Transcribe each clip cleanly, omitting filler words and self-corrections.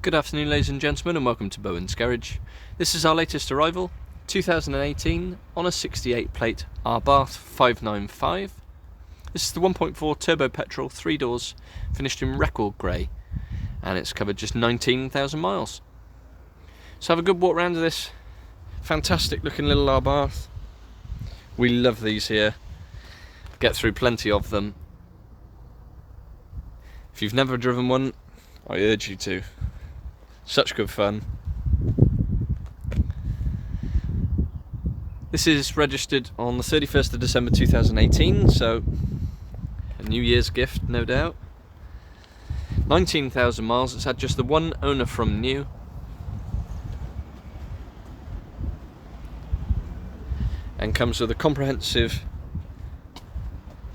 Good afternoon, ladies and gentlemen, and welcome to Bowen's Garage. This is our latest arrival, 2018 on a 68 plate Abarth 595. This is the 1.4 turbo petrol, 3 doors, finished in record grey, and it's covered just 19,000 miles. So have a good walk around of this fantastic looking little Abarth. We love these here, get through plenty of them. If you've never driven one, I urge you to. Such good fun. This is registered on the 31st of December 2018, so a New Year's gift, no doubt. 19,000 miles, it's had just the one owner from new. And comes with a comprehensive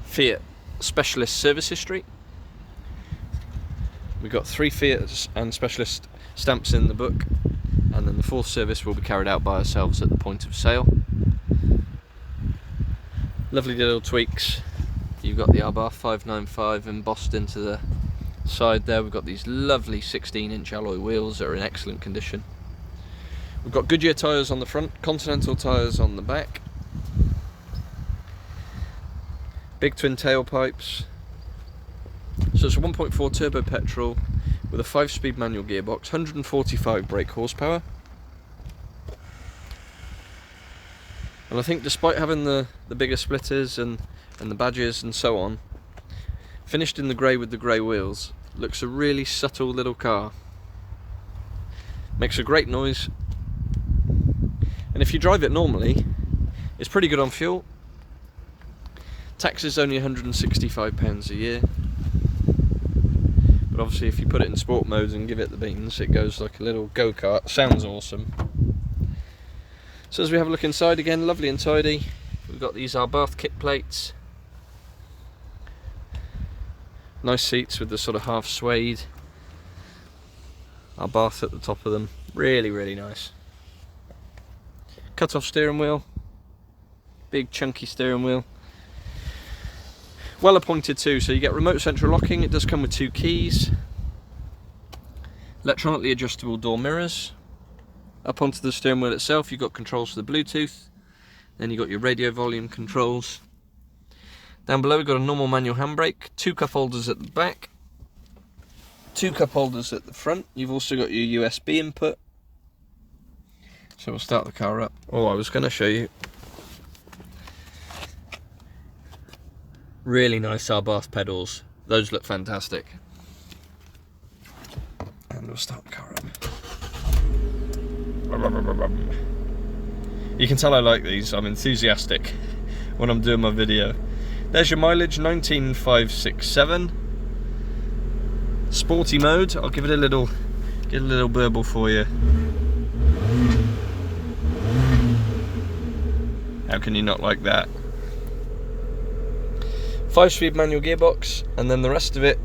Fiat Specialist service history. We've got 3 Fiat and Specialist stamps in the book, and then the 4th service will be carried out by ourselves at the point of sale. Lovely little tweaks. You've got the Abarth 595 embossed into the side there. We've got these lovely 16-inch alloy wheels that are in excellent condition. We've got Goodyear tyres on the front, Continental tyres on the back. Big twin tailpipes. So it's a 1.4 turbo petrol with a 5-speed manual gearbox, 145 brake horsepower. And I think despite having the bigger splitters and the badges and so on, finished in the grey with the grey wheels, looks a really subtle little car. Makes a great noise. And if you drive it normally, it's pretty good on fuel. Tax is only £165 a year. But obviously if you put it in sport mode and give it the beans, it goes like a little go-kart. Sounds awesome. So as we have a look inside again, lovely and tidy. We've got these Abarth kick plates. Nice seats with the sort of half suede Abarth at the top of them. Really, really nice. Cut-off steering wheel. Big chunky steering wheel. Well appointed too, so you get remote central locking. It does come with 2 keys. Electronically adjustable door mirrors. Up onto the steering wheel itself you've got controls for the Bluetooth. Then you've got your radio volume controls. Down below we've got a normal manual handbrake, 2 cup holders at the back, 2 cup holders at the front. You've also got your USB input. So we'll start the car up. Oh, I was going to show you. Really nice Abarth pedals. Those look fantastic. And we'll start the car up. You can tell I like these. I'm enthusiastic when I'm doing my video. There's your mileage, 19,567. Sporty mode. I'll give it a little burble for you. How can you not like that? 5-speed manual gearbox, and then the rest of it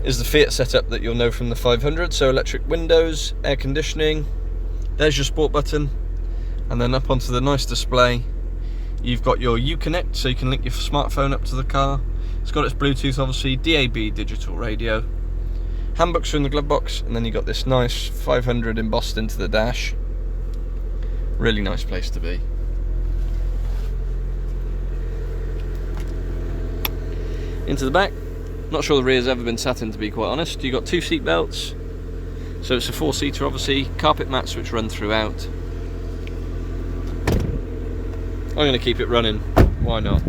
is the Fiat setup that you'll know from the 500. So electric windows, air conditioning. There's your sport button, and then up onto the nice display you've got your Uconnect, so you can link your smartphone up to the car. It's got its Bluetooth obviously, DAB digital radio. Handbooks are in the glove box, and then you've got this nice 500 embossed into the dash. Really nice place to be. Into the back, not sure the rear's ever been sat in, to be quite honest. You've got 2 seat belts, so it's a 4-seater obviously, carpet mats which run throughout. I'm going to keep it running, why not?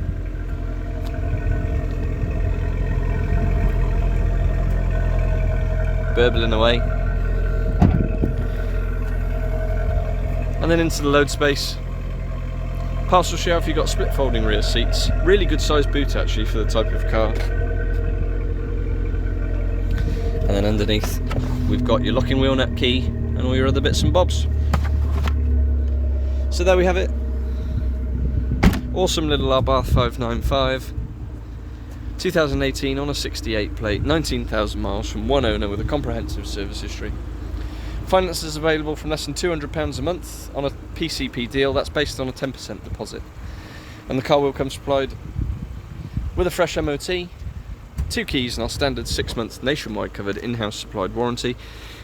Burbling away. And then into the load space. Parcel shelf, you've got split folding rear seats. Really good sized boot actually for the type of car. And then underneath we've got your locking wheel nut key and all your other bits and bobs. So there we have it. Awesome little Abarth 595. 2018 on a 68 plate, 19,000 miles from one owner with a comprehensive service history. Finance is available from less than £200 a month on a PCP deal. That's based on a 10% deposit. And the car will come supplied with a fresh MOT 2 keys and our standard 6 months nationwide covered in-house supplied warranty.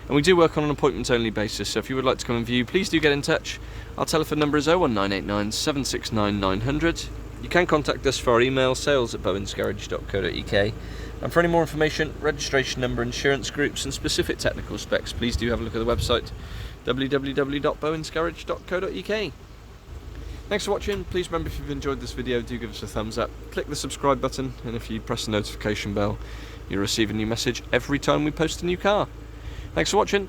And we do work on an appointment only basis, so if you would like to come and view, please do get in touch. Our telephone number is 01989 769 900. You can contact us for our email, sales@bowensgarage.co.uk. And for any more information, registration number, insurance groups and specific technical specs, please do have a look at the website www.bowensgarage.co.uk. Thanks for watching. Please remember, if you've enjoyed this video, do give us a thumbs up, click the subscribe button, and if you press the notification bell, you'll receive a new message every time we post a new car. Thanks for watching.